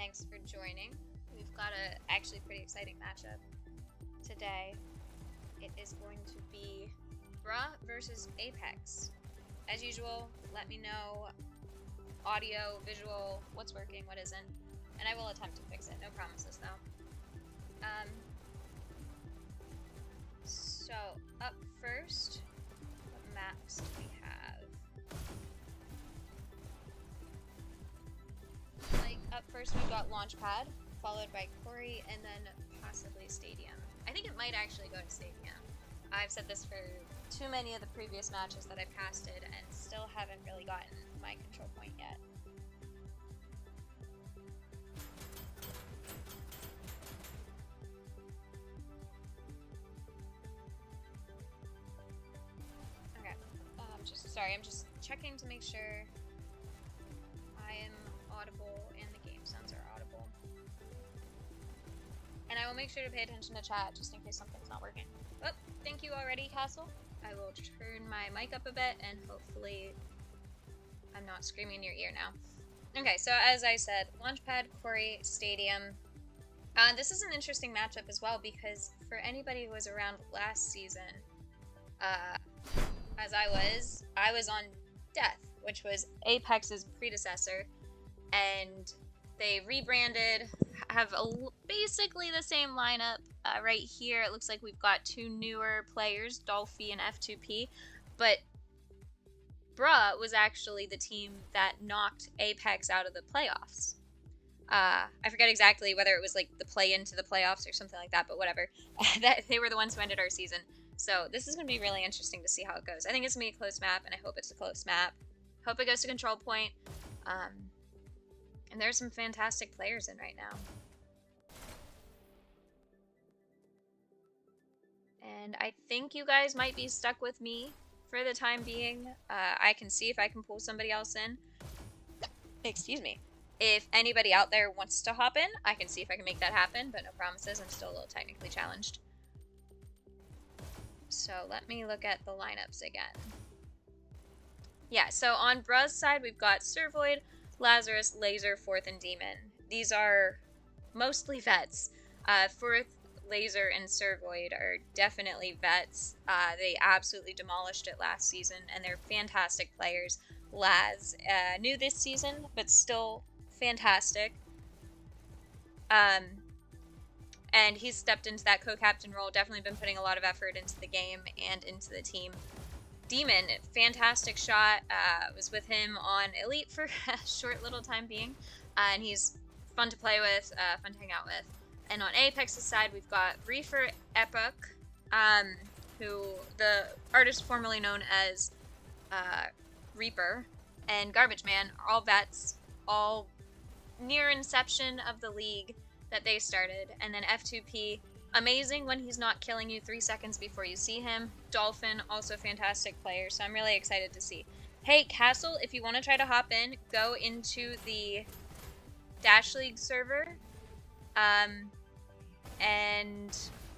thanks for joining. We've got a actually pretty exciting matchup today. It is going to be Bruh versus Apex. As usual, let me know audio, visual, what's working, what isn't, and I will attempt to fix it. No promises though. So up first, what maps do we have? Like up first we've got Launchpad, followed by Quarry, and then possibly Stadium. I think it might actually go to Stadium. I've said this for too many of the previous matches that I've casted and still haven't really gotten my control point yet. Okay, I'm just checking to make sure I am audible and the game sounds are audible. And I will make sure to pay attention to chat just in case something's not working. Oh, thank you already, Castle. I will turn my mic up a bit and hopefully I'm not screaming in your ear now. Okay, so as I said, Launchpad, Quarry, Stadium. This is an interesting matchup as well because for anybody who was around last season, as I was on Death, which was Apex's predecessor, and they rebranded, have basically the same lineup. Right here, it looks like we've got two newer players, Dolphy and F2P, but Bruh was actually the team that knocked Apex out of the playoffs. I forget exactly whether it was like the play into the playoffs or something like that, but whatever. They were the ones who ended our season. So this is going to be really interesting to see how it goes. I think it's going to be a close map, and I hope it's a close map. Hope it goes to control point. And there's some fantastic players in right now. And I think you guys might be stuck with me for the time being. I can see if I can pull somebody else in. Excuse me. If anybody out there wants to hop in, I can see if I can make that happen, but no promises. I'm still a little technically challenged. So let me look at the lineups again. Yeah, so on Bruh's side, we've got Servoid, Lazarus, Laser, Fourth, and Demon. These are mostly vets. Fourth, Laser, and Servoid are definitely vets. They absolutely demolished it last season, and they're fantastic players. Laz, new this season, but still fantastic. And he's stepped into that co-captain role, definitely been putting a lot of effort into the game and into the team. Demon, fantastic shot, was with him on Elite for a short little time being, and he's fun to play with, fun to hang out with. And on Apex's side, we've got Reefer Epoch, who the artist formerly known as Reaper, and Garbage Man are all vets, all near inception of the league that they started. And then F2P, amazing when he's not killing you 3 seconds before you see him. Dolphin, also fantastic player, so I'm really excited to see. Hey, Castle, if you want to try to hop in, go into the Dash League server. And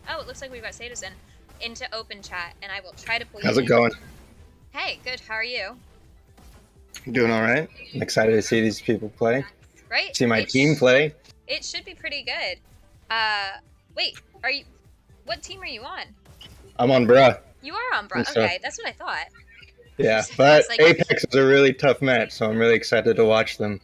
oh, it looks like we've got Sadus into open chat, and I will try to pull you in. How's it going? Hey, good. How are you? I'm doing all right. I'm excited to see these people play. Right? See my team play. It should be pretty good. Wait, what team are you on? I'm on Bruh. You are on Bruh. Okay, that's what I thought. Yeah, but like, Apex is a really tough match, so I'm really excited to watch them.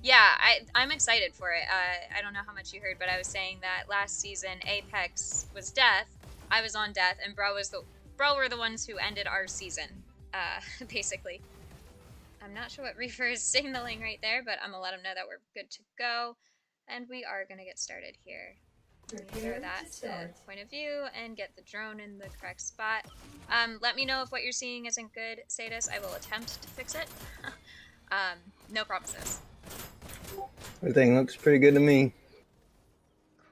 Yeah, I'm excited for it. I don't know how much you heard, but I was saying that last season Apex was Death, I was on Death, and Bruh were the ones who ended our season, basically. I'm not sure what Reefer is signaling right there, but I'm gonna let him know that we're good to go, and we are gonna get started here. Throw that to point of view and get the drone in the correct spot. Let me know if what you're seeing isn't good, Sadus. I will attempt to fix it. No promises. Everything looks pretty good to me.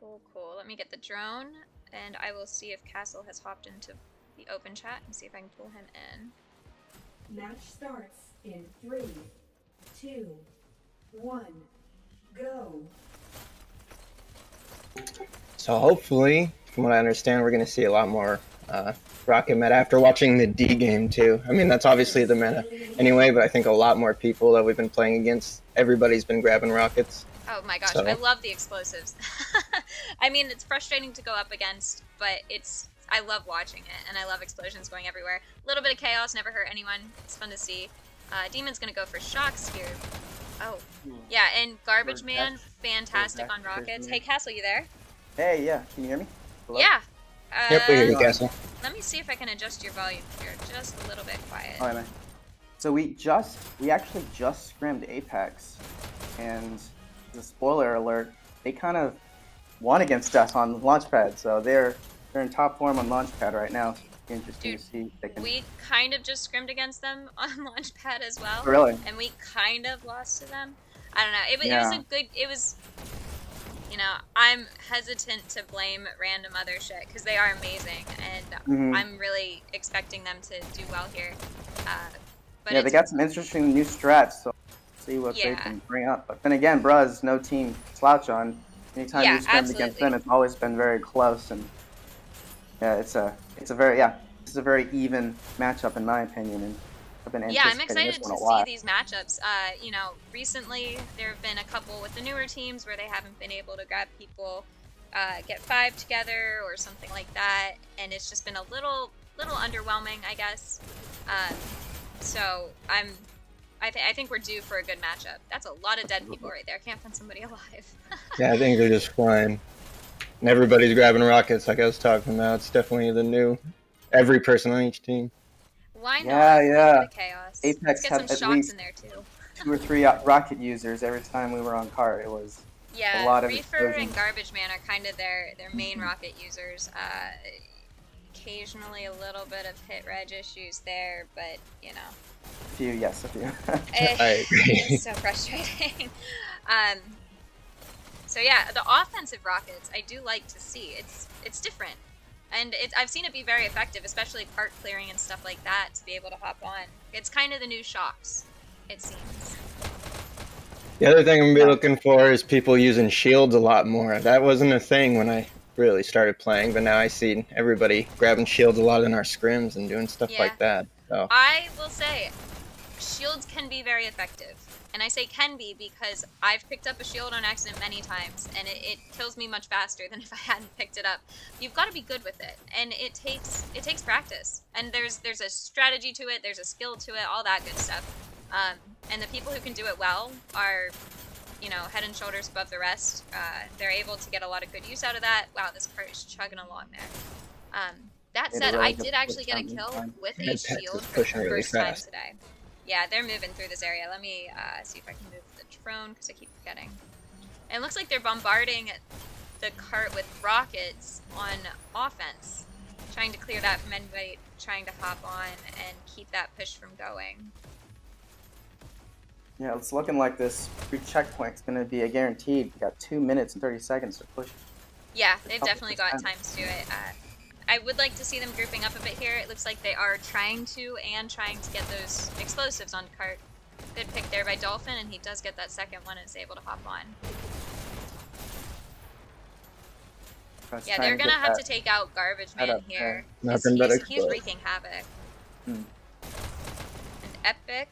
Cool, cool. Let me get the drone, and I will see if Castle has hopped into the open chat and see if I can pull him in. Match starts in 3, 2, 1, go. So hopefully, from what I understand, we're going to see a lot more Rocket meta after watching the D game too. I mean, that's obviously the meta anyway, but I think a lot more people that we've been playing against, everybody's been grabbing rockets. Oh my gosh, So- I love the explosives. I mean, it's frustrating to go up against, but I love watching it, and I love explosions going everywhere. A little bit of chaos, never hurt anyone. It's fun to see. Demon's gonna go for shocks here. Oh, yeah, and Garbage Man, fantastic on rockets. Hey, Castle, you there? Hey, yeah. Can you hear me? Hello? Yeah. Yep, we hear you, Castle. Let me see if I can adjust your volume here just a little bit quiet. All right, man. So we actually just scrimmed Apex, and the spoiler alert, they kind of won against us on Launchpad, so they're in top form on Launchpad right now. So it's interesting Dude, to see if they can. We kind of just scrimmed against them on Launchpad as well. Really? And we kind of lost to them. I don't know. It was Yeah. a good. It was. You know, I'm hesitant to blame random other shit because they are amazing, and Mhm. I'm really expecting them to do well here. But Yeah, they got some interesting new strats, so see what they Yeah. can bring up. But then again, Bruz, no team to slouch on. Anytime Yeah, you scrimmed against absolutely. them, it's always been very close, and yeah, it's a very even matchup in my opinion, and I've been Yeah, I'm anticipating excited this to one a see lot. these matchups. You know, recently there have been a couple with the newer teams where they haven't been able to grab people, get 5 together or something like that, and it's just been a little underwhelming, I guess. So I think we're due for a good matchup. That's a lot of dead people right there. Can't find somebody alive. Yeah, I think they're just flying. And everybody's grabbing rockets like I was talking about. It's definitely the new every person on each team. Why not? Yeah, A little yeah. bit of chaos. Let's Apex get had some at shocks least in there too. 2 or 3 rocket users every time we were on cart. It was Yeah, a lot of Reefer explosions. and Garbage Man are kind of their main rocket users. Occasionally a little bit of hit reg issues there, but you know. a few. I agree. It's so frustrating. So yeah, the offensive rockets I do like to see. It's different, and I've seen it be very effective, especially cart clearing and stuff like that. To be able to hop on, it's kind of the new shocks, it seems. The other thing I'm gonna be looking for is people using shields a lot more. That wasn't a thing when I really started playing, but now I see everybody grabbing shields a lot in our scrims and doing stuff Yeah. like that. So I will say, shields can be very effective. And I say can be because I've picked up a shield on accident many times, and it kills me much faster than if I hadn't picked it up. You've got to be good with it, and it takes practice. And there's a strategy to it, there's a skill to it, all that good stuff. And the people who can do it well are, you know, head and shoulders above the rest. They're able to get a lot of good use out of that. Wow, this cart is chugging along there. That said, I did actually get a kill with a Apex is shield for pushing the really first time fast. today. Yeah, they're moving through this area. Let me see if I can move the drone because I keep forgetting. And it looks like they're bombarding the cart with rockets on offense, trying to clear that from anybody trying to hop on and keep that push from going. Yeah, it's looking like this free checkpoint's gonna be a guaranteed. We got 2 minutes and 30 seconds to push. Yeah, they've Couple definitely got percent. time to do it. I would like to see them grouping up a bit here. It looks like they are trying to get those explosives on cart. Good pick there by Dolphin, and he does get that second one and is able to hop on. Let's Yeah, try they're and gonna get have that to take out Garbage head Man up here. there. Nothing but He's explode. wreaking havoc. Hmm. And Epic,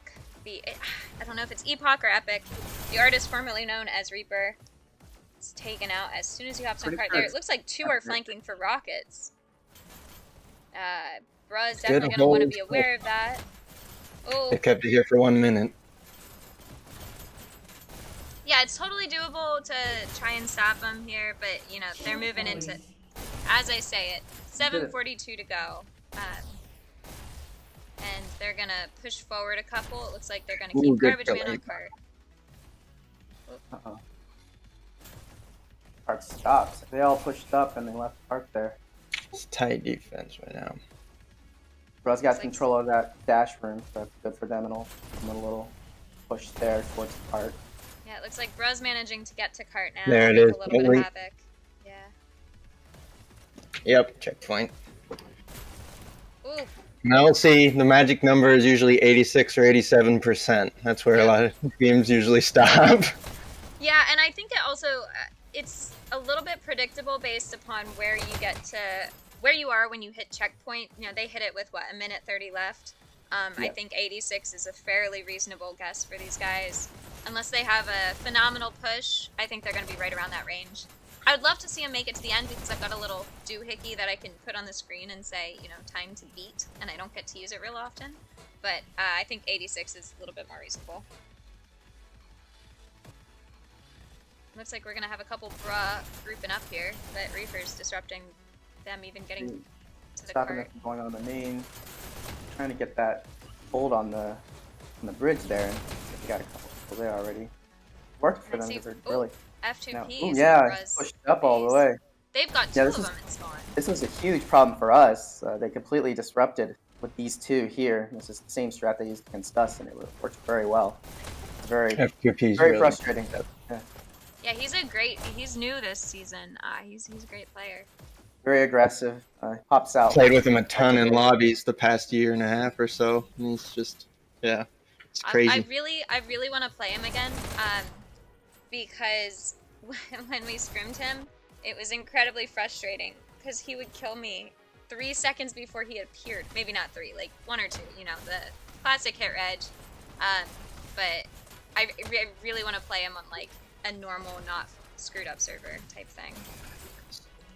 I don't know if it's Epoch or Epic, the artist formerly known as Reaper, is taken out as soon as he hops on Pretty cart. sure There, it looks like 2 are flanking for rockets. Bruh's Good definitely gonna want to hold. be aware of that. Oh, they kept it here for 1 minute. yeah, it's totally doable to try and stop them here, but you know they're moving into, as I say it, 7:42 to go, and they're gonna push forward a couple. It looks like they're gonna Ooh, keep good Garbage Man killing. on cart. Uh-oh. Park stops. They all pushed up and they left Park there. It's tight defense right now. Bro's got Looks like- control of that dash room, so that's good for them, and a little push there towards the Park. Yeah, it looks like Bruh's managing to get to cart now. There it with is. A little bit of Wait. havoc. Yeah. Yep, checkpoint. Ooh, Now see, the magic number is usually 86 or 87%. That's where a lot of games usually stop. yeah, and I think it also it's a little bit predictable based upon where you are when you hit checkpoint. You know, they hit it with what, 1:30 left. I Yeah. think 86 is a fairly reasonable guess for these guys. Unless they have a phenomenal push, I think they're going to be right around that range. I would love to see them make it to the end because I've got a little doohickey that I can put on the screen and say, you know, time to beat, and I don't get to use it real often. But I think 86 is a little bit more reasonable. Looks like we're going to have a couple bra grouping up here, but Reaper's disrupting them even getting to the Stopping cart. it from going on the main. Trying to get that hold on the bridge there. We got a couple people there already. Worked for Let's them see. because they're really. F2P. No. is Ooh, yeah, Bruz pushed up all the base. way. They've got two Yeah, of them in spawn. This was a huge problem for us. They completely disrupted with these two here. This is the same strat they used against us, and it worked very well. It's very, FQP is very really frustrating. Yeah. Yeah, he's new this season. He's a great player. Very aggressive. Pops out. played with him a ton in lobbies the past year and a half or so. And he's just, yeah, it's crazy. I really want to play him again, because when we scrimmed him, it was incredibly frustrating because he would kill me 3 seconds before he appeared. Maybe not 3, like 1 or 2. You know, the classic hit reg. But I really want to play him on like a normal, not screwed up server type thing.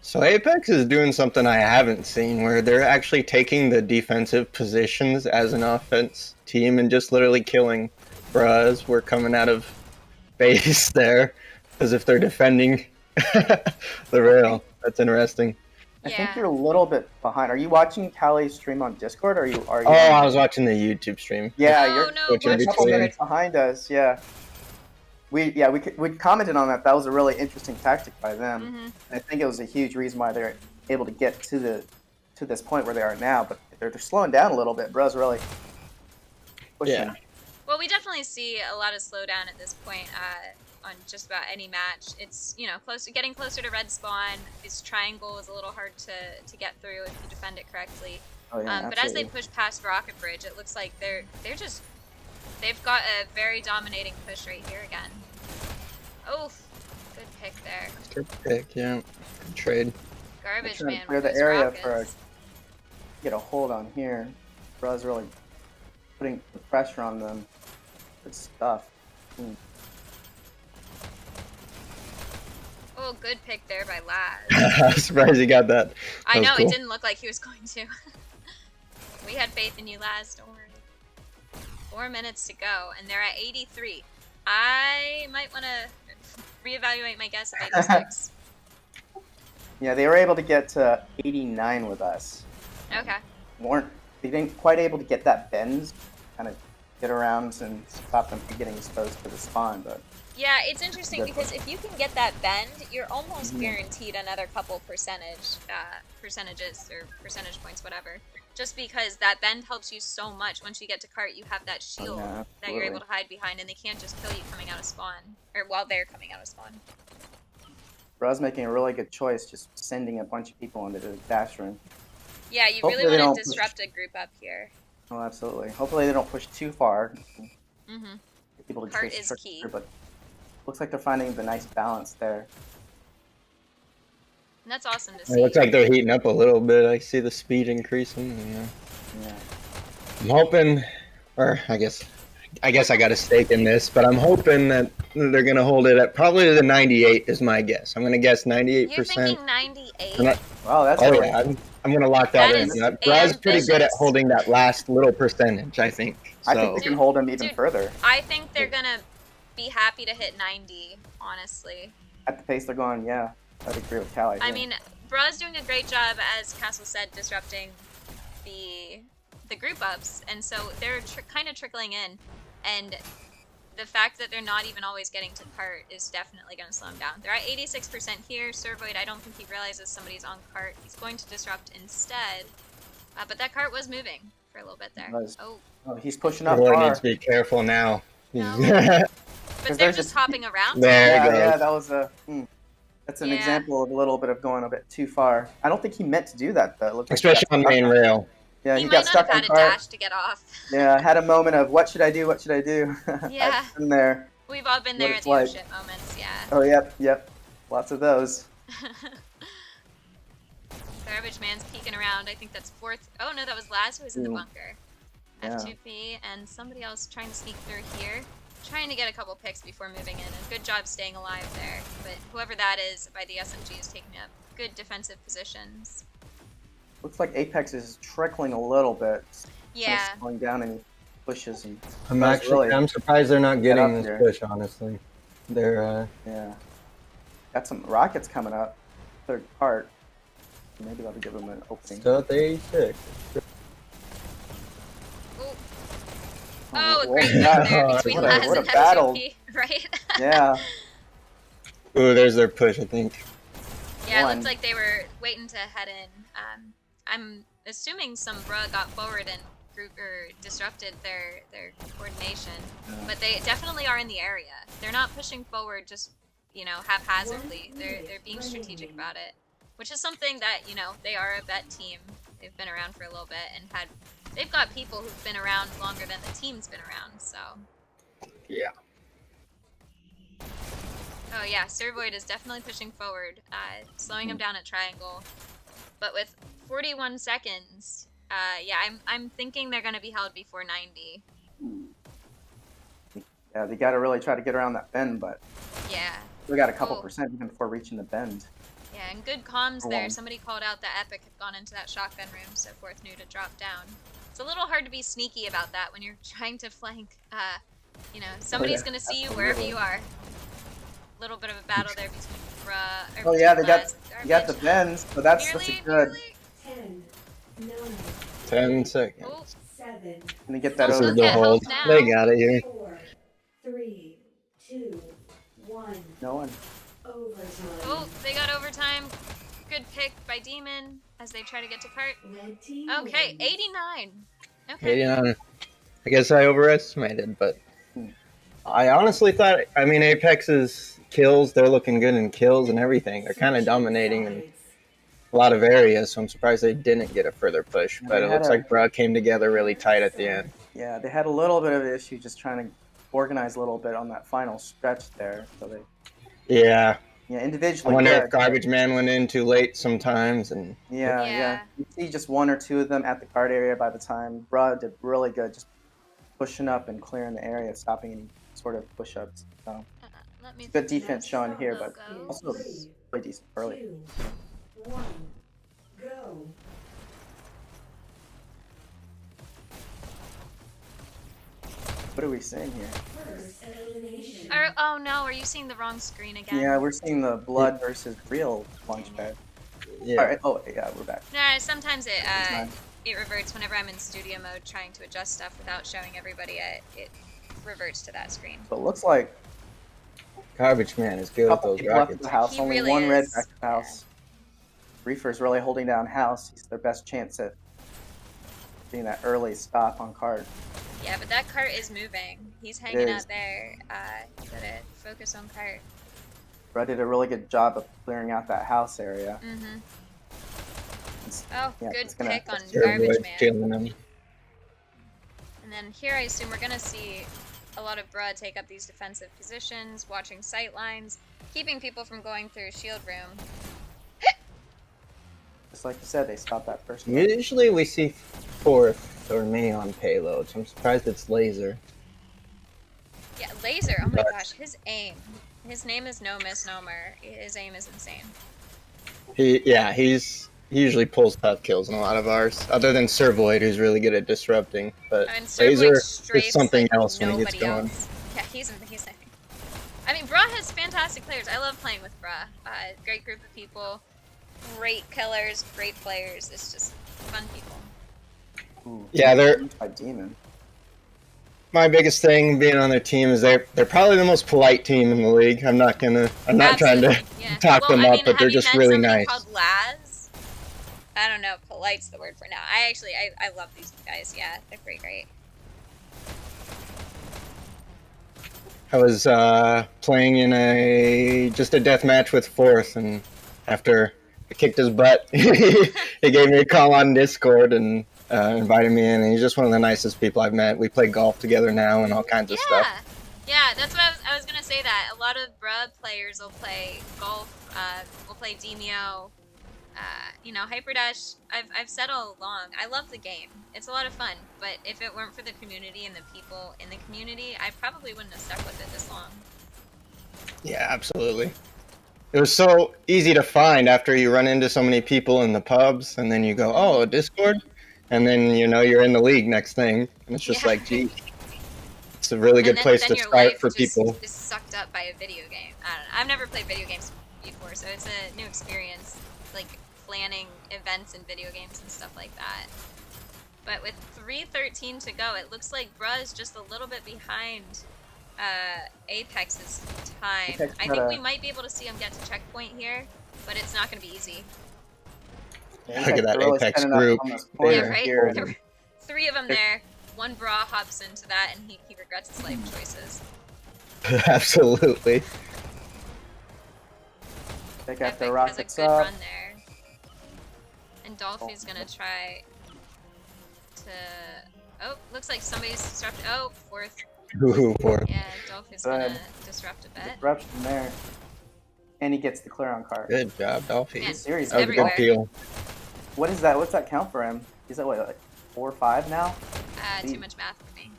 So Apex is doing something I haven't seen, where they're actually taking the defensive positions as an offense team and just literally killing Bruz. We're coming out of base there, as if they're defending the rail. That's interesting. I Yeah. think you're a little bit behind. Are you watching Callie's stream on Discord, or are you? Oh, I was watching the YouTube stream. Yeah, No, you're no, Which you're in a couple between. minutes behind us. Yeah. We commented on that. That was a really interesting tactic by them. Mm-hmm. And I think it was a huge reason why they're able to get to this point where they are now. But they're slowing down a little bit. Bro's really pushing. Yeah. Well, we definitely see a lot of slowdown at this point on just about any match. It's, you know, getting closer to red spawn. This triangle is a little hard to get through if you defend it correctly. Oh, yeah, But as they absolutely. push past Rocket Bridge, it looks like they've got a very dominating push right here again. Oh, good pick there. Good pick, yeah. Good trade. Garbage trying to man clear with the those area rockets. get a hold on here. Bro's really putting the pressure on them. Good stuff. Oh, good pick there by Laz. I'm surprised he got that. I was know, cool. it didn't look like he was going to. We had faith in you, Laz, don't worry. 4 minutes to go, and they're at 83. I might want to reevaluate my guess of 86. Yeah, they were able to get to 89 with us. Okay. They didn't quite able to get that bend, kind of get around and stop them from getting exposed to the spawn, but Yeah, it's interesting Good because if you can get that bend, you're almost Mhm. guaranteed another couple percentage, percentages or percentage points, whatever. Just because that bend helps you so much. Once you get to cart, you have that shield yeah, that you're able absolutely. to hide behind, and they can't just kill you coming out of spawn, or while they're coming out of spawn. Bro's making a really good choice, just sending a bunch of people into the dash room. Yeah, you Hopefully really they want don't to push. disrupt a group up here. Oh, absolutely. Hopefully they don't push too far. Mm-hmm. Get people to Cart chase is trigger, key. but looks like they're finding the nice balance there. And that's awesome to It see. looks like they're heating up a little bit. I see the speed increasing. And, Yeah. I'm hoping, or I guess I got a stake in this, but I'm hoping that they're gonna hold it at probably the 98 is my guess. I'm gonna guess 98%. You're thinking 98? Wow, that's Oh really, yeah, I'm gonna lock that, That in. is Brad's pretty good at ambitious. holding that last little percentage, I think. So I think they can hold them even Dude, further. I think they're gonna be happy to hit 90, honestly. At the pace they're going, yeah. I'd agree with Callie. I mean, Bra's doing a great job, as Castle said, disrupting the group ups, and so they're kind of trickling in, and the fact that they're not even always getting to cart is definitely going to slow them down. They're at 86% here. Servoid, I don't think he realizes somebody's on cart. He's going to disrupt instead, but that cart was moving for a little bit there. It was. Oh, Oh, he's pushing up Roy far. needs to be careful now. No. There but they're there's just just- hopping around. Yeah, he goes. yeah, that was a. That's an Yeah. example of a little bit of going a bit too far. I don't think he meant to do that though. It looked like he Especially got on stuck main rail. Yeah, He he might got not stuck have on had a cart. dash to get off. Yeah, I had a moment of what should I do? What should I do? Yeah. I've been there. We've all been What there at it's the like. oh shit moments, yeah. Oh, yep. Lots of those. Garbage man's peeking around. I think that's fourth. Oh no, that was Laz who was in the Ooh. bunker. Yeah. F2P and somebody else trying to sneak through here. Trying to get a couple picks before moving in. And good job staying alive there. But whoever that is by the SMG is taking up good defensive positions. Looks like Apex is trickling a little bit. Yeah. Kind of slowing down any pushes. And I'm surprised they're not getting up this here. push, honestly. They're, Yeah. Got some rockets coming up. Third part. Maybe that'll give them an opening. still at the 86. Ooh. Oh, a whoa, great yeah. move there between What a- Laz what a and battle. F2P, right? Yeah. Ooh, there's their push, I think. Yeah, it One. looked like they were waiting to head in. I'm assuming some bruh got forward and group or disrupted their coordination, but they definitely are in the area. They're not pushing forward just haphazardly. They're being strategic about it, which is something that they are a vet team. They've been around for a little bit and they've got people who've been around longer than the team's been around. So Yeah. oh yeah, Servoid is definitely pushing forward, slowing him down at triangle. But with 41 seconds, yeah, I'm thinking they're gonna be held before 90. Yeah, they got to really try to get around that bend, but Yeah, we got a couple Oh. percent even before reaching the bend. yeah, and good comms For there. one. Somebody called out that Epic had gone into that shotgun room, so Fourth knew to drop down. It's a little hard to be sneaky about that when you're trying to flank. Somebody's yeah, gonna see you absolutely. wherever you are. Little bit of a battle there between Oh yeah, they got Garbage. you got the bends, so that's a Nearly, good. nearly. 10, 9, 10 seconds. Oh, 7, And they get that This Look is over. the at hold. health now. They got it here. 4, 3, 2, 1. No one. Overtime. oh, they got overtime. Good pick by Demon as they try to get to cart. Red team Okay, wins. 89. Okay. 89. I guess I overestimated, but I honestly thought, Apex's kills, they're looking good in kills and everything. They're kind of dominating in a lot of areas, so I'm surprised they didn't get a further push. Yeah, But they it had looks a- like Bruh came together really tight at the end. Yeah, they had a little bit of an issue just trying to organize a little bit on that final stretch there. So they, Yeah. I individually. wonder good, if Garbage Man went in too late sometimes. And Yeah, Yeah. yeah. You see just one or two of them at the guard area by the time. Bruh did really good, just pushing up and clearing the area, stopping any sort of push-ups. So Let me good defense shown here, but Logo. also really decent early. 2, 1, go. What are we seeing here? First elimination. Oh no, are you seeing the wrong screen again? Yeah, we're seeing the blood versus real launch pad. yeah. All right. Oh, yeah, we're back. No, sometimes it fine. it reverts whenever I'm in studio mode trying to adjust stuff without showing everybody it reverts to that screen. So it looks like Garbage Man is a good with couple those people left rockets. the house. He Only really one red is. back to the house. Reefer's really holding down house. He's their best chance at being that early stop on card. Yeah, but that cart is moving. He's hanging is. out there. Gotta focus on cart. Brett did a really good job of clearing out that house area. Mm-hmm. It's- Oh, Yeah, good it's gonna- pick on They're Garbage both Man. killing them. And then here I assume we're gonna see a lot of Bruh take up these defensive positions, watching sight lines, keeping people from going through shield room. Just like you said, they stopped that first one. Usually we see Fourth or me on payloads. I'm surprised it's Laser. Yeah, Laser, oh my But- gosh, his aim. His name is no misnomer. His aim is insane. He usually pulls tough kills in a lot of ours, other than Servoid, who's really good at disrupting. But I mean, Laser Servoid is strafes something like else when he gets nobody going. else. Yeah, he's amazing. I mean, Bruh has fantastic players. I love playing with Bruh. Great group of people, great killers, great players. It's just fun people. Ooh, Yeah, they're by Demon. my biggest thing being on their team is they're probably the most polite team in the league. I'm not trying to Absolutely, yeah. talk them I up, mean, but they're have you just met really somebody nice. Called Laz? I don't know. Polite's the word for now. I love these guys. Yeah, they're great. I was playing in just a death match with Fourth, and after I kicked his butt, he gave me a call on Discord and invited me in. And he's just one of the nicest people I've met. We play golf together now and all kinds of stuff. Yeah, that's what I was gonna say. That a lot of Bruh players will play golf. Will play Demio. You know, Hyperdash, I've said all along, I love the game. It's a lot of fun, but if it weren't for the community and the people in the community, I probably wouldn't have stuck with it this long. Yeah, absolutely. It was so easy to find after you run into so many people in the pubs, and then you go, oh, Discord? And then, you know, you're in the league next thing. And it's just Yeah. like, gee, it's a really good place to your start life for just people. is sucked up by a video game. I don't know. I've never played video games before, so it's a new experience, like planning events in video games and stuff like that. But with 3:13 to go, it looks like Bruh is just a little bit behind Apex's time. Apex I got think a- we might be able to see him get to checkpoint here, but it's not going to be easy. Yeah, Look at that really Apex setting up group. on this They Yeah, corner are right? here. There were 3 of them there. One Bra hops into that, and he regrets his life choices. Absolutely. They got Epic their has a rockets good up. run there. And Dolphy's gonna try to... Oh, looks like somebody's disrupted. Oh, 4th. Ooh, poor. Yeah, Dolphy's gonna disrupt a bit. Disruption there. And he gets the clear on card. Good job, Dolphy. Man, Series That was a good everywhere. deal. What is that? What's that count for him? He's at what, like 4 or 5 now? Too much math for me.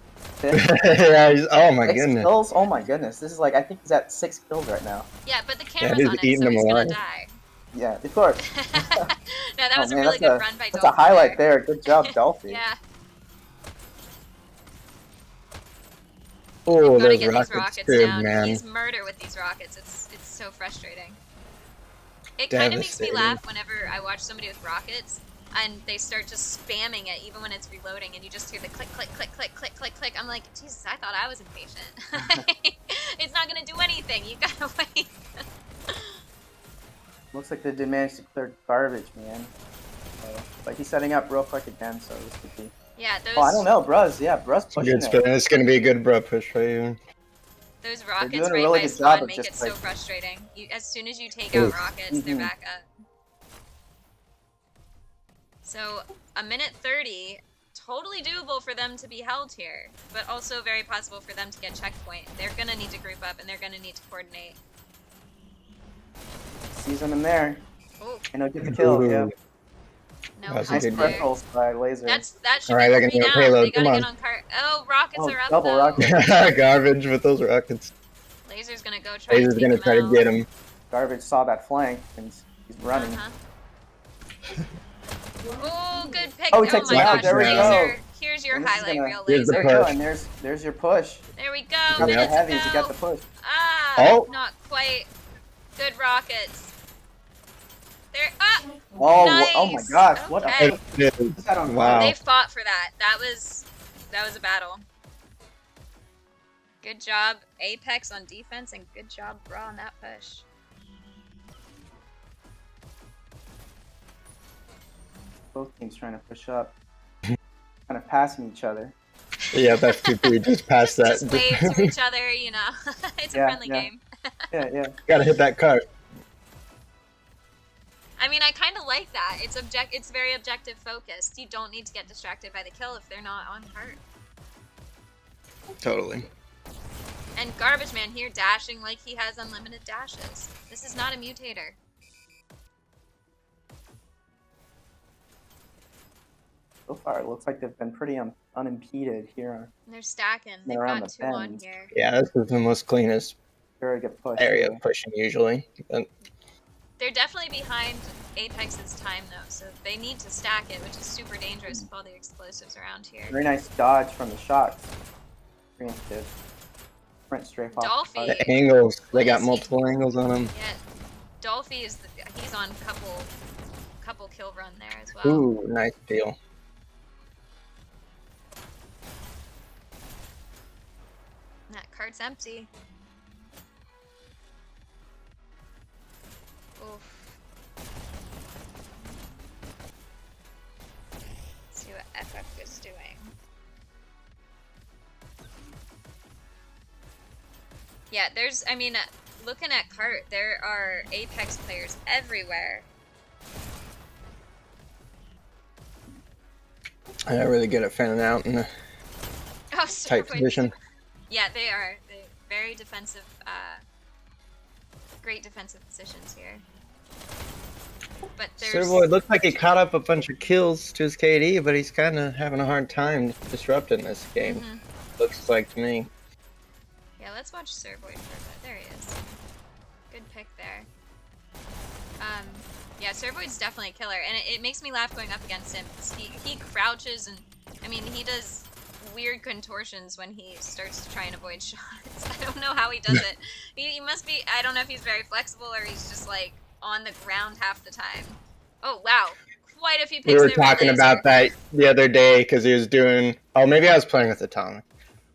5? Yeah, oh my 6 goodness. kills? Oh my goodness. This is like, I think he's at 6 kills right now. Yeah, but the camera's he's on him, eating so them he's gonna alive. die. Yeah, of course. No, that was Oh, a man, really that's good run by Dolphy. That's a highlight there. Good job, Dolphy. Yeah, Oh, gotta those get these rockets, rockets good, down. man. He's murder with these rockets. It's so frustrating. It kind of makes me Devastating. laugh whenever I watch somebody with rockets and they start just spamming it even when it's reloading and you just hear the click, click, click, click, click, click, click. I'm like, Jesus, I thought I was impatient. It's not gonna do anything. You gotta wait. Looks like they did manage to clear garbage, man. So, but he's setting up real quick again, so this could be... Yeah, those Oh, I don't know, Bruz. Yeah, Bruz It's a pushing good spin. it. It's going to be a good bro push for you. those doing rockets a right really by good job spawn of make just, it so like- frustrating. As soon as you take out Oof. rockets, they're Mhm. back up. So, a minute 30, totally doable for them to be held here, but also very possible for them to get checkpoint. They're gonna need to group up and they're gonna need to coordinate. Sees him in there. Oh, And he'll get the kill, Ooh. yeah. no That's a help Nice good there. pretzels by Laser. That should Alright, be they're 3 gonna down. go payload, They gotta come get on. on cart. Oh, rockets Oh, are up double though. rocket. Garbage with those rockets. Laser's gonna go try Laser's to going to take try him to out. get him. Garbage saw that flank, and he's running. Oh, good pick. Oh, he takes my him out. gosh, There we Laser. go. Here's your And this is highlight gonna- reel, Here's the Laser. There you go, push. and there's your push. There we You go. got the Minutes to heavies, you got the go. push. Ah, Oh. not quite. Good rockets. There. Ah, Oh, nice. oh my gosh, what Okay. a... It is. Put that on Wow. They fought for that. That was a battle. Good job, Apex on defense, and good job, Bra on that push. Both teams trying to push up. Kind of passing each other. Yeah, F2-3 just passed that. Just wave to each other, you know. It's a Yeah, friendly yeah. game. Yeah. Gotta hit that cart. I mean, I kind of like that. It's very objective focused. You don't need to get distracted by the kill if they're not on cart. Totally. And Garbage Man here dashing like he has unlimited dashes. This is not a mutator. So far, it looks like they've been pretty unimpeded here. And they're stacking. They've Around got the 2 on bend. here. Yeah, this is the most cleanest Very good push. area here. of pushing usually. But They're definitely behind Apex's time though, so they need to stack it, which is super dangerous with all the explosives around here. Very nice dodge from the shots. Preemptive. Sprint strafe off. Dolphy. the angles, they What got is he? multiple angles on them. Yeah, Dolphy is he's on couple kill run there as well. Ooh, nice deal. And that cart's empty. Oof. Let's see what FF is doing. Yeah, I mean, looking at cart, there are Apex players everywhere. They're really good at fanning out in a Oh, super tight position. Yeah, they are. They're very defensive, great defensive positions here. But there's Servoid looked like he caught up a bunch of kills to his KD, but he's kind of having a hard time disrupting this game. Looks like to me. Yeah, let's watch Servoid for a bit. There he is. Good pick there. Yeah, Servoid's definitely a killer, and it makes me laugh going up against him. He crouches, and I mean, he does weird contortions when he starts to try and avoid shots. I don't know how he does it. He must be, I don't know if he's very flexible or he's just like on the ground half the time. Oh, wow. Quite a few picks We were there by talking Laser. about that the other day because he was doing. Oh, maybe I was playing with Atomic.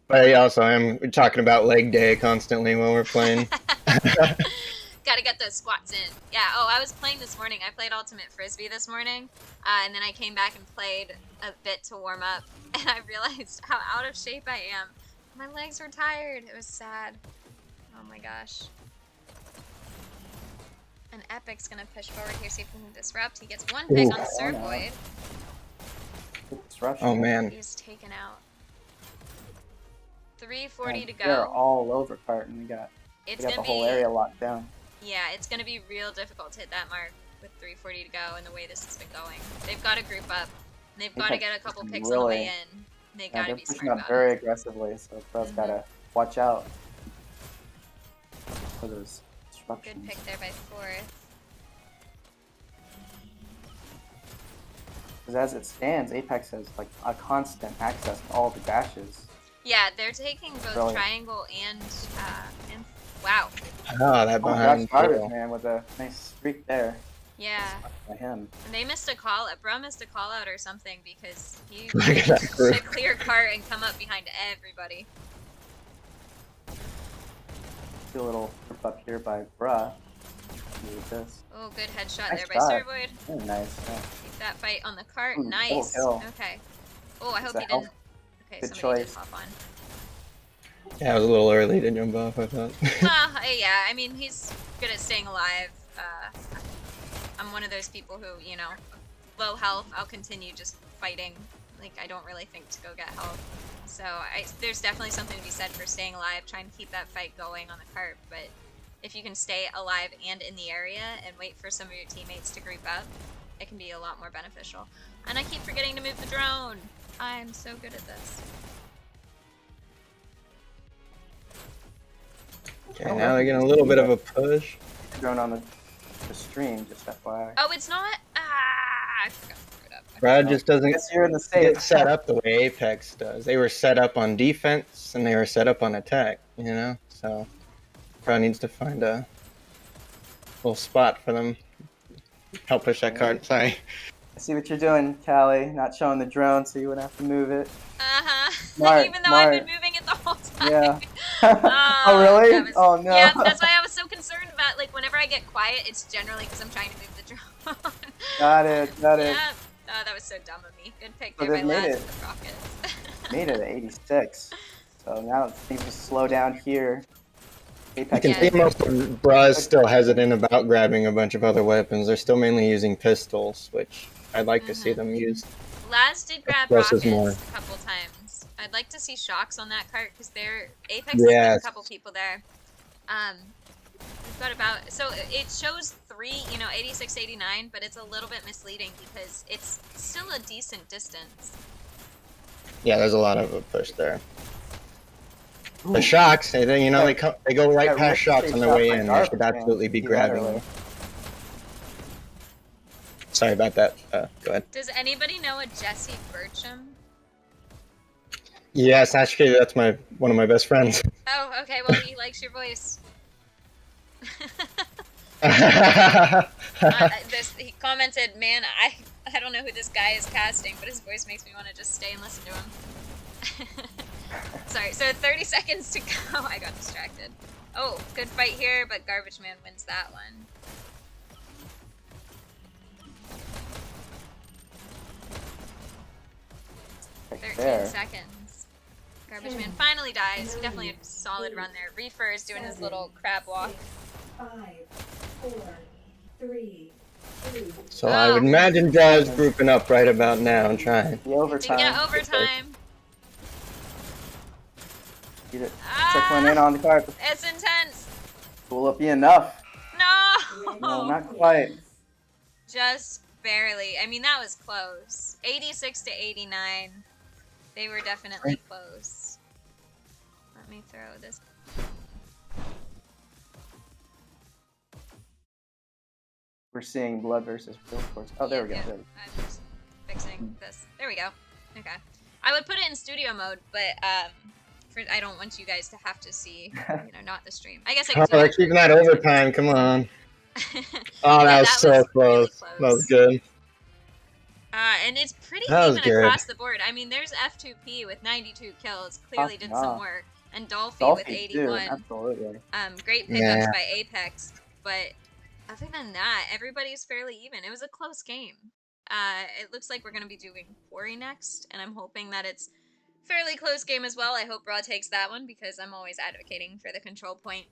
But I also am talking about leg day constantly when we're playing. Gotta get those squats in. Yeah, oh, I was playing this morning. I played Ultimate Frisbee this morning, and then I came back and played a bit to warm up, and I realized how out of shape I am. My legs were tired. It was sad. Oh my gosh. And Epic's gonna push forward here, see if he can disrupt. He gets one pick on Servoid. Disruption. Oh man. He's taken out. 3:40 to go. They're all over Carton. We got the whole area locked down. Yeah, it's going to be real difficult to hit that mark with 3:40 to go and the way this has been going. They've got to group up. And they've got to get a couple picks on the way in. They got to be pushing smart up about very it. aggressively, so Pro's got to watch out for those disruptions. Good pick there by Fourth. Because as it stands, Apex has like a constant access to all the dashes. Yeah, they're taking both Brilliant. triangle and wow. Oh, that behind. Garbage man with a nice streak there Yeah. by him. And they missed a call. Bro missed a call out or something because he Look at that crew. should clear cart and come up behind everybody. See a little flip up here by Bruh. With this. Oh, good headshot Nice there by shot. Servoid. Very nice. Yeah. Keep that fight on the cart. Ooh, Nice. kill. Okay. Oh, I hope It's he a health- didn't. Okay, good somebody choice. did hop on. Yeah, it was a little early to jump off, I thought. Well, yeah, I mean, he's good at staying alive. I'm one of those people who, you know, low health, I'll continue just fighting. Like, I don't really think to go get health. So, there's definitely something to be said for staying alive, trying to keep that fight going on the cart. But if you can stay alive and in the area and wait for some of your teammates to group up, it can be a lot more beneficial. And I keep forgetting to move the drone. I'm so good at this. Okay, now they're getting a little bit of a push. Drone on the stream, just FYI. Oh, it's not? I forgot to throw it up. Brad just doesn't Guess you're in the get safe. set up the way Apex does. They were set up on defense and they were set up on attack, you know? So, Brad needs to find a little spot for them. Help push that card, sorry. I see what you're doing, Callie. Not showing the drone, so you wouldn't have to move it. Uh-huh. Smart, Even though I've been smart. moving it the whole time. Yeah. Oh, Oh, really? that was- Oh, no. Yeah, that's why I was so concerned about, like, whenever I get quiet, it's generally because I'm trying to move the drone. Got it, got it. Yeah. Oh, that was so dumb of me. Good pick So there by they've made Laz it. with the rockets. Made it at 86. So now things just slow down here. You Apex can see most of Bras still hesitant about grabbing a bunch of other weapons. They're still mainly using pistols, which I'd like to see them use. Laz did grab Less rockets is more. a couple times. I'd like to see shocks on that cart because they're Apex has Yes. put a couple people there. We've got about, so it shows 3, 86, 89, but it's a little bit misleading because it's still a decent distance. Yeah, there's a lot of a push there. The shocks, they go right Yeah, past shocks on their way in. They Garbage should man. absolutely be See that grabbing earlier. them. Sorry about that. Go ahead. Does anybody know a Jesse Burcham? Yes, actually, that's one of my best friends. Oh, okay, well, he likes your voice. He commented, man, I don't know who this guy is casting, but his voice makes me want to just stay and listen to him. Sorry, so 30 seconds to go. I got distracted. Oh, good fight here, but Garbage Man wins that one. Right 13 there. seconds. Garbage Man finally dies. He definitely had a solid run there. Reefer is doing his little crab walk. 5, 4, 3, 2, So I would imagine Bras grouping up right about now and trying. The overtime. Yeah, overtime. Get it. Check one in on the card. It's intense. Will it be enough? No! No, not quite. Just barely. I mean, that was close. 86 to 89. They were definitely close. Let me throw this. We're seeing blood versus real force. Oh, there we go. Yeah, There we go. I'm just fixing this. There we go. Okay. I would put it in studio mode, but I don't want you guys to have to see, not the stream. I guess I Oh, can do they're that. keeping that overtime. Come on. Oh, Yeah, that was so close. really That was good. And it's pretty That was even good. across the board. I mean, there's F2P with 92 kills, clearly did some work, and Dolphy with 81. Too, absolutely. Great pickups by Apex, but other than that, everybody's fairly even. It was a close game. It looks like we're going to be doing Quarry next, and I'm hoping that it's fairly close game as well. I hope Raw takes that one because I'm always advocating for the control point.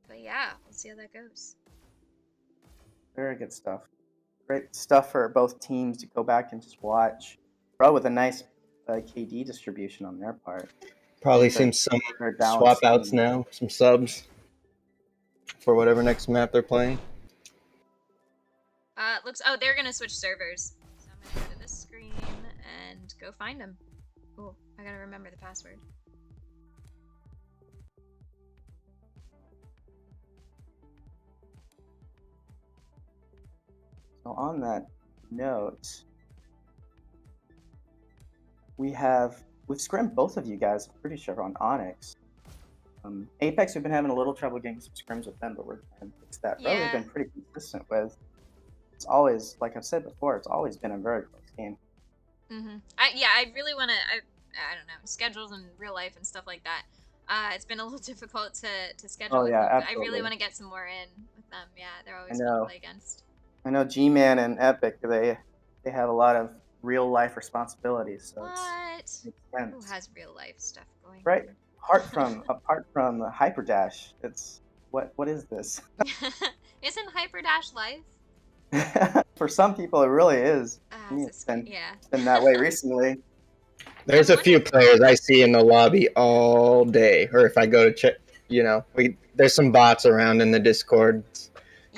But yeah, we'll see how that goes. Very good stuff. Great stuff for both teams to go back and just watch. Bro, with a nice KD distribution on their part. Probably some swap outs now, some subs for whatever next map they're playing. They're gonna switch servers. So I'm gonna go to this screen and go find them. Oh, I gotta remember the password. So on that note, we've scrimmed both of you guys, I'm pretty sure, on Onyx. Apex, we've been having a little trouble getting some scrims with them, but we're trying to fix that. Bro, we've been pretty consistent with. It's always, like I've said before, it's always been a very close game. I really want to, I don't know, schedules in real life and stuff like that. It's been a little difficult to schedule with them, but I really want to get some more in with them. Yeah, they're always fun to play against. I know G-Man and Epic, they have a lot of real life responsibilities. So Who has real life stuff going? Right. Apart from the Hyperdash, it's what is this? Isn't Hyperdash life? For some people, it really is. It's been that way recently. There's a few players I see in the lobby all day, or if I go to check, there's some bots around in the Discord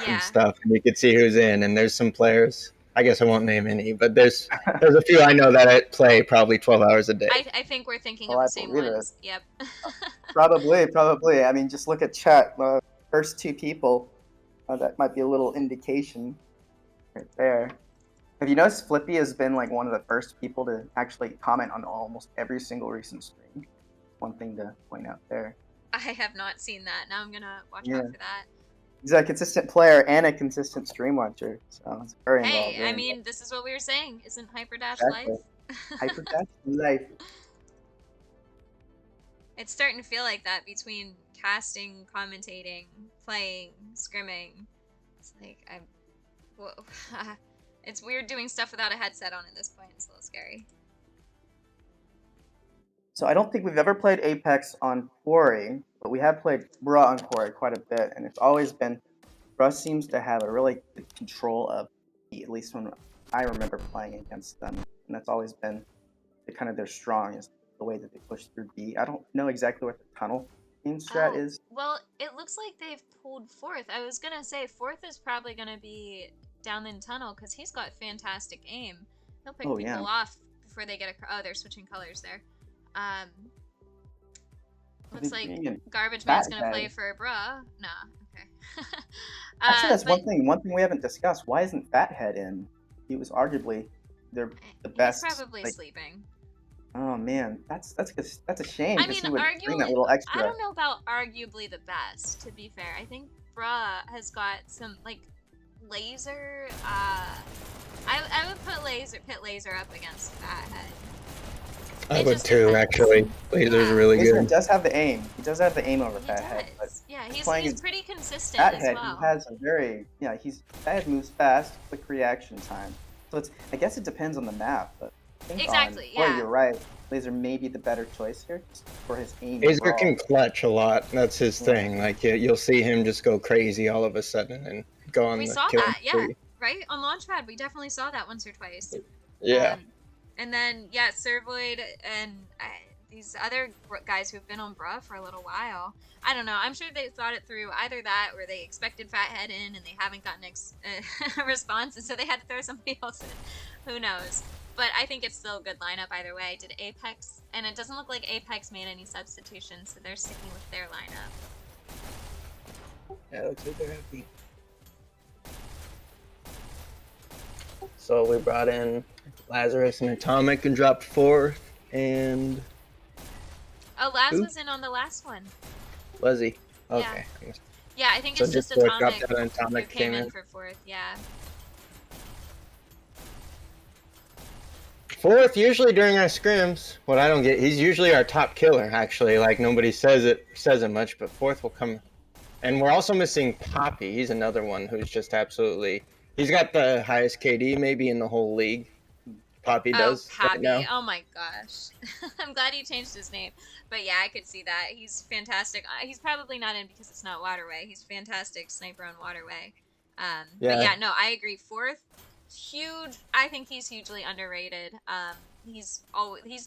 and stuff, and you can see who's in. And there's some players. I guess I won't name any, but there's a few I know that I play probably 12 hours a day. I think we're thinking of the same ones. Yep. Probably. I mean, just look at chat. First two people, that might be a little indication right there. Have you noticed Flippy has been like one of the first people to actually comment on almost every single recent stream? One thing to point out there. I have not seen that. Now I'm gonna watch out for that. He's a consistent player and a consistent stream watcher, so it's very involved. Hey, I mean, this is what we were saying. Isn't Hyperdash life? Hyperdash life. It's starting to feel like that between casting, commentating, playing, scrimming. It's like whoa. It's weird doing stuff without a headset on at this point. It's a little scary. So I don't think we've ever played Apex on Quarry, but we have played Bruh on Quarry quite a bit, and it's always been, Bruh seems to have a really good control of B, at least when I remember playing against them, and that's always been kind of their strong, is the way that they push through B. I don't know exactly what the tunnel game strat is. Well, it looks like they've pulled Fourth. I was gonna say Fourth is probably gonna be down in tunnel because he's got fantastic aim. He'll pick people off before they get they're switching colors there. Looks like Garbage Man's gonna play for Bruh. Nah, okay. Actually, that's one thing we haven't discussed. Why isn't Fathead in? He was arguably the best. He's probably sleeping. Oh man, that's a shame. I mean, he would bring that little extra. I don't know about arguably the best. To be fair, I think Bruh has got some like laser. I would put Pit Laser up against Fathead. I would too, actually. Laser's really good. He does have the aim. He does have the aim over Fathead. But yeah, he's pretty consistent Fathead, as well. He has a very Fathead moves fast, quick reaction time. So I guess it depends on the map, but exactly. You're right. Laser may be the better choice here just for his aim. Laser can clutch a lot. That's his thing. Like you'll see him just go crazy all of a sudden and go on. We saw that, right on Launchpad. We definitely saw that once or twice. Yeah. And then Servoid and these other guys who've been on Bruh for a little while. I don't know. I'm sure they thought it through. Either that, or they expected Fathead in and they haven't gotten a response, and so they had to throw somebody else in. Who knows? But I think it's still a good lineup either way. Did Apex, and it doesn't look like Apex made any substitutions, so they're sticking with their lineup. Yeah, looks like they're happy. So we brought in Lazarus and Atomic and dropped 4th, and Oh, Laz Who? was in on the last one. was he? Okay. Yeah, I think So it's just just Fourth Atomic, dropped out and who Atomic came came in in. for 4th. Yeah. 4th, usually during our scrims, what I don't get, he's usually our top killer, actually. Like, nobody says it much, but 4th will come. And we're also missing Poppy. He's another one who's just absolutely... He's got the highest KD, maybe, in the whole league. Poppy does Oh, right Poppy. now. Oh my gosh. I'm glad he changed his name. But yeah, I could see that. He's fantastic. He's probably not in because it's not Waterway. He's fantastic sniper on Waterway. But yeah, no, I agree. 4th, huge. I think he's hugely underrated. He's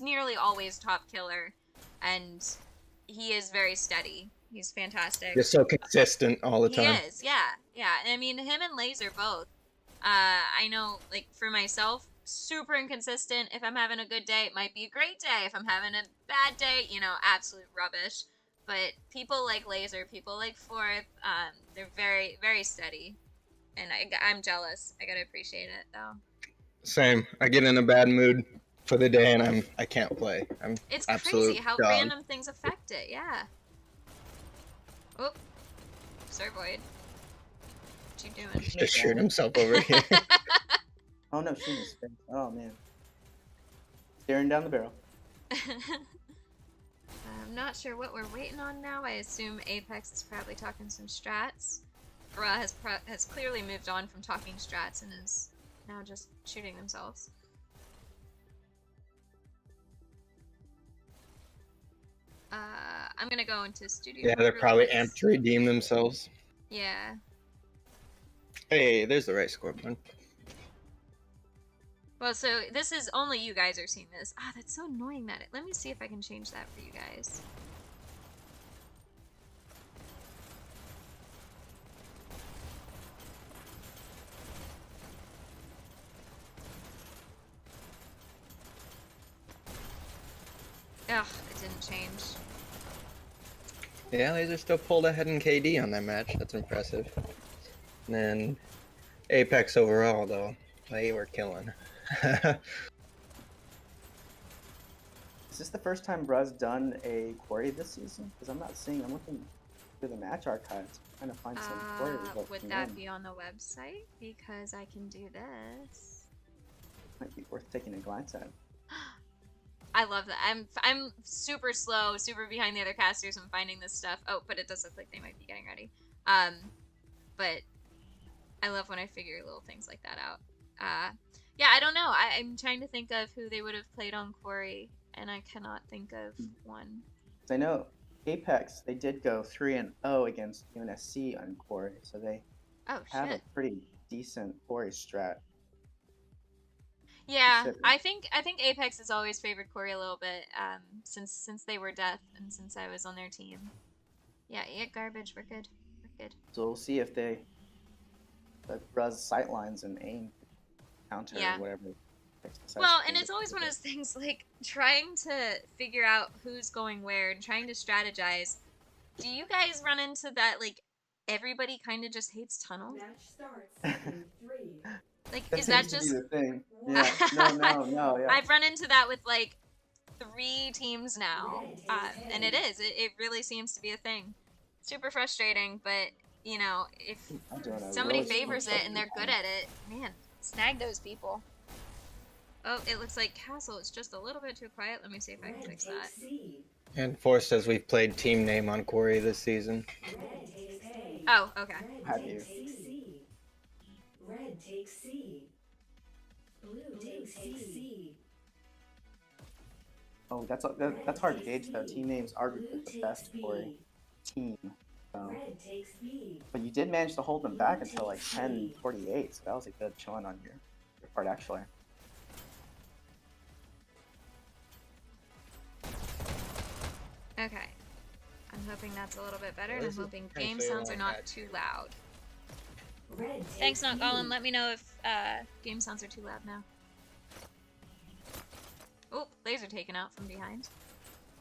nearly always top killer, and he is very steady. He's fantastic. Just so consistent all the time. He is, yeah. I mean, him and Laser both. I know, like, for myself, super inconsistent. If I'm having a good day, it might be a great day. If I'm having a bad day, absolute rubbish. But people like Laser, people like 4th, they're very, very steady. And I'm jealous. I gotta appreciate it, though. Same. I get in a bad mood for the day and I can't play. It's absolute crazy how dog. random things affect it, yeah. Oh, Sir Void. What you doing? Just shoot himself over here. Oh no, she missed it. Oh man. Staring down the barrel. I'm not sure what we're waiting on now. I assume Apex is probably talking some strats. Bruh has clearly moved on from talking strats and is now just shooting themselves. I'm gonna go into studio. Yeah, they're really probably quick. amped to redeem themselves. Yeah. Hey, there's the right scoreboard. Well, so this is only you guys are seeing this. Ah, that's so annoying that let me see if I can change that for you guys. Ugh, it didn't change. Yeah, Laser still pulled ahead in KD on that match. That's impressive. And then Apex overall, though, they were killing. Is this the first time Bruh's done a quarry this season? Because I'm not seeing. I'm looking through the match archives, trying to find some quarry results. Would from that him. be on the website? Because I can do this. Might be worth taking a glance at. I love that. I'm super slow, super behind the other casters. I'm finding this stuff. Oh, but it does look like they might be getting ready. But I love when I figure little things like that out. Yeah, I don't know. I'm trying to think of who they would have played on Quarry, and I cannot think of one. I know Apex, they did go 3-0 against UNSC on quarry, so they Oh have shit. a pretty decent quarry strat. Yeah, consider. I think Apex has always favored Corey a little bit, since they were death and since I was on their team. Yeah, garbage. We're good. We're good. So we'll see if they Bruh's sightlines and aim counter Yeah. or whatever. Apex decides Well, to and do it's with always it. one of those things like trying to figure out who's going where and trying to strategize. Do you guys run into that, like, everybody kind of just hates tunnel? Match starts in 3. Like, That is that seems to just... be the thing? Yeah. No. Yeah. I've run into that with, like, 3 teams now. And it is. It really seems to be a thing. Super frustrating, but, you know, if I'm doing a somebody really favors smart it and they're good at it, man, snag those people. Oh, it looks like Castle is just a little bit too quiet. Let me see if I can Red fix takes that. C. And Force says we've played team name on Quarry this season. Red takes A. Oh, okay. Red Have you? takes C. Red takes C. Blue takes C. Oh, that's hard to gauge though. Team names arguably Blue the best takes for a B. team. So. Red takes B. But you did manage to hold them back until like 10:48, so that was a good showing on your part actually. Okay. I'm hoping that's a little bit better, and This I'm is hoping game potentially a sounds are long not match. too loud. Red Thanks, takes Not Gollum. lead. Let me know if game sounds are too loud now. Oh, laser taken out from behind.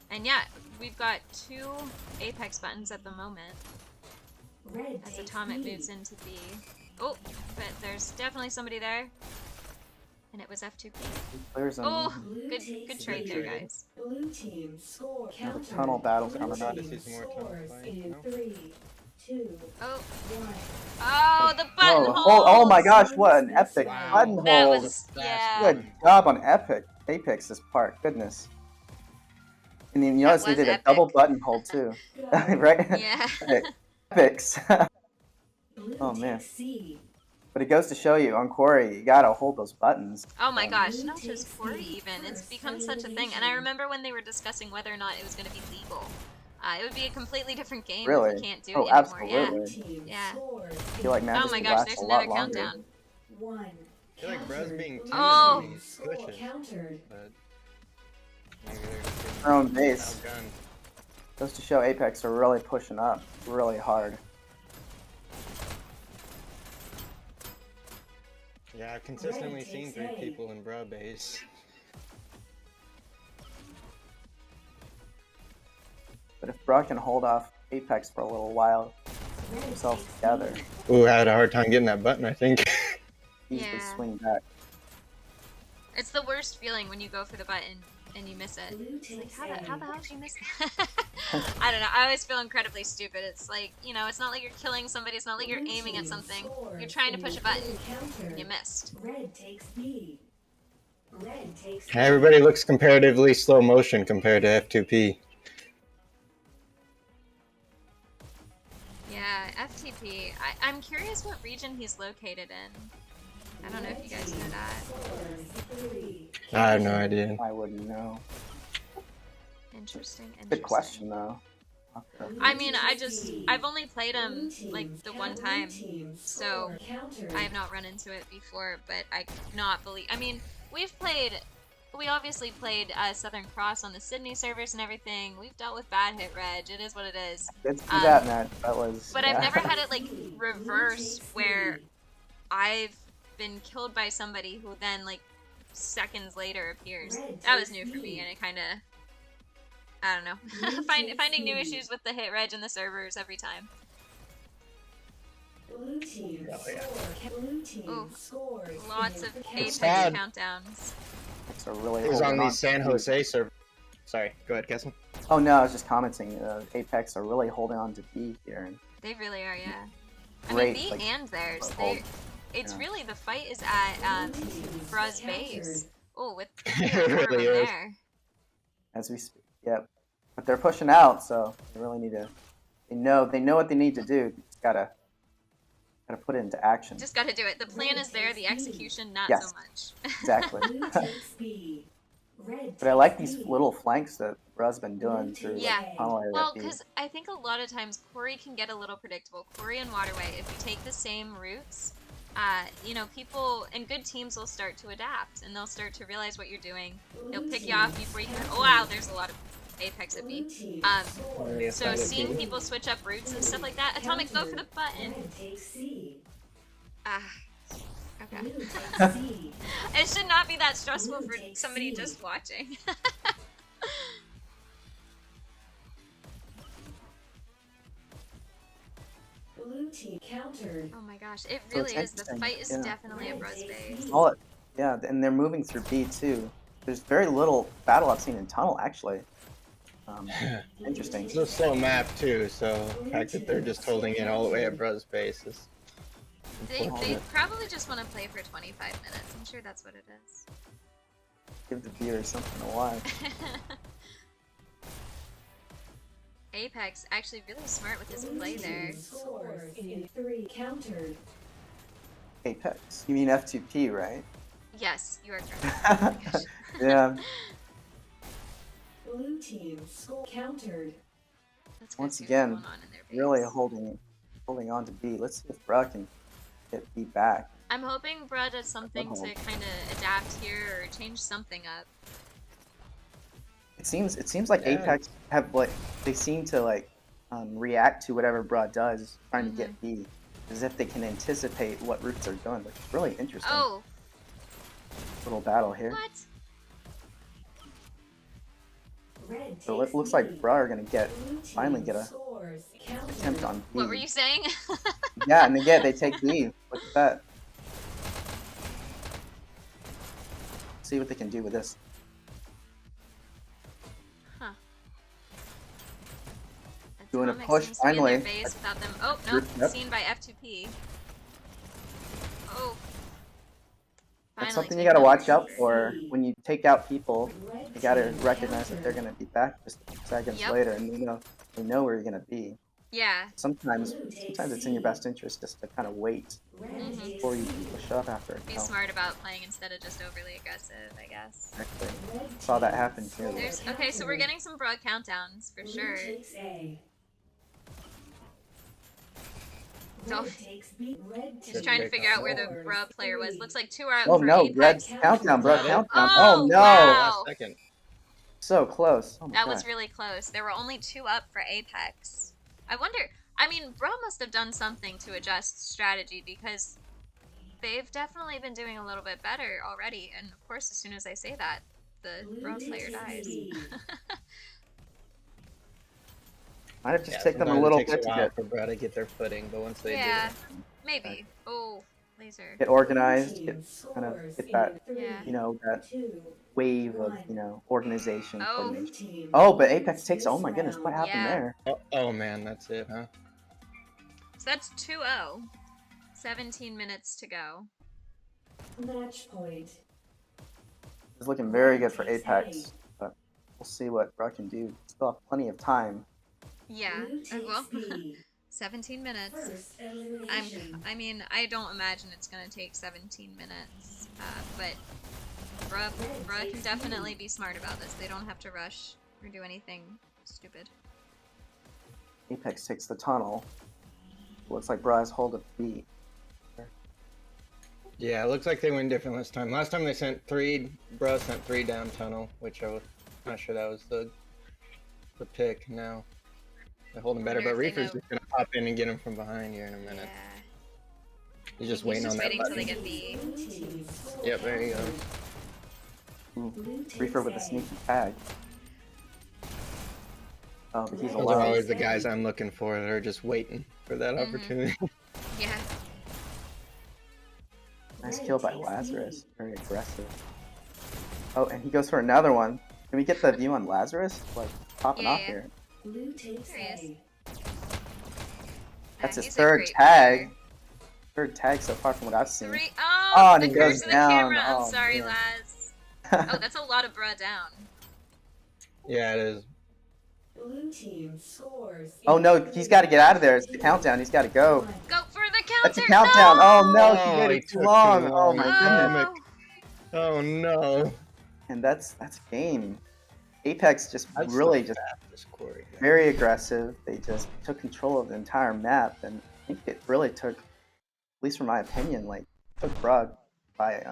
And yeah, we've got 2 Apex buttons at the moment Red as takes Atomic lead. moves into B. Oh, but there's definitely somebody there. And it was F2P. Players in Oh, Blue good takes trade there, lead. guys. Blue team score the counter. tunnel battle's Blue coming up. To see team some more tunnel scores fight, in no? 3, 2, Oh, 1. oh, the button Oh, holds! oh my gosh, what an epic Wow. button That hold. was, Fast yeah, one. Good job on Epic. Apex's part, goodness. And you notice they was did a epic. double button hold too, Go. right? Yeah. Right. Epics. Blue Oh, man. takes C. But it goes to show you on Quarry, you gotta hold those buttons. Oh my gosh, Blue not just takes Corey lead. even. It's First become such a thing. And I elimination. remember when they were discussing whether or not it was going to be legal. It would be a completely different game if Really? you can't do Oh, it anymore. Yeah. Blue team Yeah. scores I feel like in matches Oh my would gosh, last there's a another lot longer. countdown. 1. I feel like Bruh's being timid Oh. when he pushes, Countered. but maybe they're just getting Their own base. outgunned. Goes to show Apex are really pushing up really hard. Yeah, I've consistently Red seen takes 3 A. people in Bruh base. But if Bruh can hold off Apex for a little while, Red themselves takes together, lead. Ooh, I had a hard time getting that button, I think. easily Yeah. swing back. It's the worst feeling when you go for the button and you miss it. Blue It's like, takes how A. the hell did you miss that? I don't know. I always feel incredibly stupid. It's like, you know, it's not like you're killing somebody. It's not like you're Blue aiming at team something. scores You're trying to in push a button. counter. You missed. Red takes B. Red takes B. Everybody looks comparatively slow motion compared to F2P. Yeah, FTP. I'm curious what region he's located in. I don't know if you guys know that. Scores 3. I have no idea. I wouldn't know. Interesting. Good question though. I mean, I've only played him like the one time, so I have not run into it before, but I cannot believe. I mean, we obviously played Southern Cross on the Sydney servers and everything. We've dealt with bad hit reg. It is what it is. Let's do that, Matt. That was. But yeah. I've never had it like reverse where I've been killed by somebody who then like seconds later appears. That was new for me, and it kind of, I don't know, finding new issues with the hit reg and the servers every time. Blue team Oh, yeah. Blue team Ooh, scores lots in of counter. Apex sad. countdowns. It's a really. It was on holding the San Jose server. Sorry, go ahead, Kessel. Oh no, I was just commenting. Apex are really holding on to B here. And They really are, yeah. I Great, mean, B like, and theirs. hold. It's Yeah. really the fight is at Blue team Bruh's countered. base. Oh, with It four of really them is. there. as we speak, yep. But they're pushing out, so they really need to. They know what they need to do. Just gotta put it into action. Just got to do it. The plan is there. The execution, not Yes. so much. Exactly. Blue takes B. Red But I like takes these B. little flanks that Bruh's been doing through Yeah. like, tunnel area. Well, B. because I think a lot of times Quarry can get a little predictable. Quarry and Waterway, if you take the same routes, you know, people and good teams will start to adapt and they'll start to realize what you're doing. They'll pick you off before you can. Oh wow, there's a lot of Apex at Blue B. team Yeah, So side of seeing B. people switch up routes and stuff like that. Atomic, go for the button. Red takes C. Ah, okay. Blue takes C. It should not be that stressful Blue for takes somebody C. just watching. Blue team countered. Oh my gosh, it So it's really is. The interesting, fight is yeah. definitely a Bruh's base. All it, yeah, and they're moving through B too. There's very little battle I've seen in tunnel actually. Interesting. It's a slow map too, so the fact that they're just holding it all the way at Bruh's base is They unfortunate. probably just want to play for 25 minutes. I'm sure that's what it is. Give the viewers something to watch. Apex actually really smart with his play there. Scores in 3 countered. Apex. You mean F2P, right? Yes, you are correct. Yeah. Blue team score countered. Let's go Once see what's again, going on in their base. really holding on to B. Let's see if Bruh can get B back. I'm hoping Bruh does something to kind of adapt here or change something up. It seems like Yeah. Apex have like they seem to like react to whatever Broad does, trying to Mhm. get B, as if they can anticipate what routes are doing. Which is really interesting. Oh, Little battle here. what? Red So takes it looks like B. Bra are gonna Blue team finally get a scores. attempt on B. What were you saying? Yeah, and again they take B. Look at that. See what they can do with this. Huh. Doing a Atomic push, seems to be in finally. their base without them. Oh, no, Group up. seen by F2P. Oh. That's Finally something you taken gotta out watch for out sure. for when you take out people. Red You gotta team recognize that they're counter. gonna be back just seconds Yep. later, and they know where you're gonna be. Yeah. Sometimes Blue takes it's in your C. best interest just to kind of wait Red Mhm. takes before you C. push up after a Be kill. smart about playing instead of just overly aggressive, I guess. Actually, Red saw that team happen here. scores. There's okay, so we're getting some broad countdowns for Blue sure. takes A. So- Red takes B. Red Just Good trying to pick figure out where the scores bro player was. 3. Looks like 2 are up Oh for no, Red Apex. countdown, bro, Is that it? countdown. Oh, Oh no, wow. Last second. so close. Oh my That God. was really close. There were only 2 up for Apex. I wonder, I mean, Bro must have done something to adjust strategy because they've definitely been doing a little bit better already. And of course, as soon as I say that, the Blue Bro player takes dies. B. Might have just Yeah, taken them a sometimes little it takes bit a to while get for Bro to get their footing, but once they Yeah. do, Maybe. Oh, laser. organized, Blue get team kind of scores get in that Yeah. that 2, wave of 1. organization, Oh. Blue coordination. team Oh, but wins Apex takes. Oh this my goodness, what round. happened Yeah. there? oh man, that's it, huh? So that's 2-0. 17 minutes to go. Match point. It's looking very good for Apex, but we'll see what Bro can do. Still have plenty of time. Yeah. Blue takes Well, B. 17 minutes. First elimination. I mean, I don't imagine it's gonna take 17 minutes, but Bruh can definitely be smart about this. They don't have to rush or do anything stupid. Apex takes the tunnel. Looks like Bro has hold of B. Yeah, it looks like they went different this time. Last time they sent 3, Bro sent 3 down tunnel, which I was not sure that was the pick. Now they're holding better, Wonder but if they Reaper's know- just gonna pop in and get him from behind here in a minute. Yeah. He's just He's waiting just on that waiting till button. they get B. Blue team scores. Yep, there you go. Blue Reaper takes with a A. sneaky tag. Oh, but he's Those are alive. always the guys I'm looking for that are just waiting for that Mhm. opportunity. Yeah. Nice kill by Lazarus. Very aggressive. Oh, and he goes for another one. Can we get the view on Lazarus? Like, popping Yeah, off yeah. here. Blue takes There he is. A. That's Yeah, his he's a third great tag. player. Third tag so far from what I've seen. 3. Oh, Oh, and the he curse goes of the down. camera. I'm Oh, sorry, man. Laz. Oh, that's a lot of bruh down. Yeah, it is. Blue team scores. Oh no, he's got to get out of there. It's the countdown. He's got to go. Go for the counter. That's a countdown. No! Oh no, he Oh, waited he too took long. too Oh long. my Damn goodness. it. Oh no. And that's game. Apex just That's really the just fastest Corey. very aggressive. They just took control of the entire map, and I think it really took, at least from my opinion, like took Brug by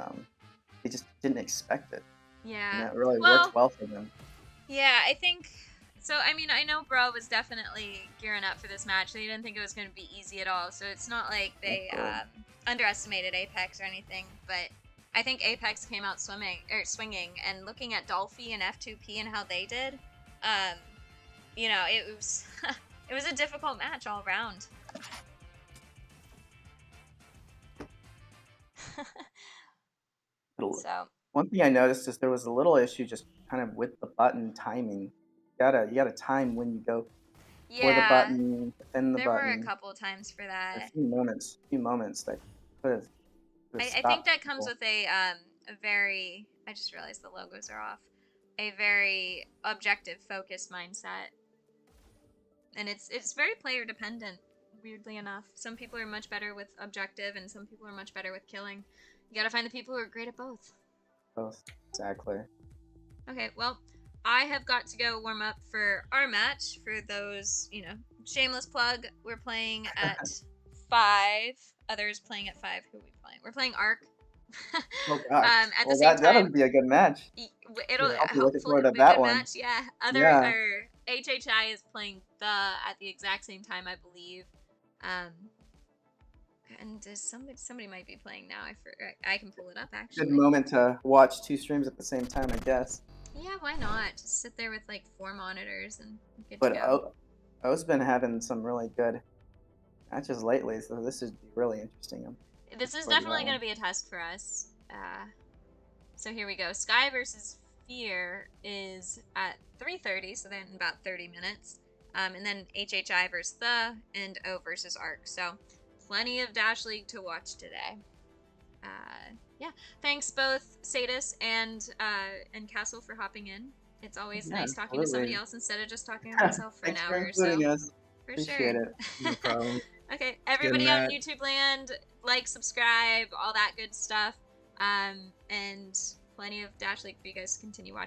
they just didn't expect it. And Yeah. that really Well- worked well for them. Yeah, I think so. I mean, I know Bro was definitely gearing up for this match. They didn't think it was going to be easy at all. So it's not like they That's underestimated Apex or anything. But I think Apex came out swinging, and looking at Dolphy and F2P and how they did, you know, it was it was a difficult match all around. It'll- So One thing I noticed is there was a little issue just kind of with the button timing. You gotta time when you go for the yeah, button, within the there were button. a couple times for A that. few moments that could have. I think that comes with a very, I just realized the logos are off, a very objective focused mindset, and it's very player dependent, weirdly enough. Some people are much better with objective and some people are much better with killing. You gotta find the people who are great at both. both. Exactly. Okay, well, I have got to go warm up for our match. For those, you know, shameless plug, we're playing at 5. Others playing at 5. Who are we playing? We're playing Arc. Oh gosh. At the Well, same that'll time, be a good match. it'll Yeah. I'll be looking hopefully forward to it'll be a that good one. match. Yeah. Yeah. HHI is playing the at the exact same time, I believe. Um, and somebody might be playing now. I can pull it up Good actually. moment to watch two streams at the same time, I guess. Yeah, why not? Just sit there with like 4 monitors and good to But go. O's been having some really good matches lately, so this should be really interesting. This is forward to definitely that going to one. be a test for us. So here we go. Sky versus Fear is at 3:30, so then in about 30 minutes. And then HHI versus The and O versus Arc. So plenty of Dash League to watch today. Yeah, thanks both Sadis and Castle for hopping in. It's always Yeah, nice talking to somebody absolutely. else instead of just talking to myself for an Thanks for hour or so. including us. For Appreciate sure. it. No problem. Okay, Good everybody on match. YouTube land, like, subscribe, all that good stuff. And plenty of Dash League for you guys to continue watching.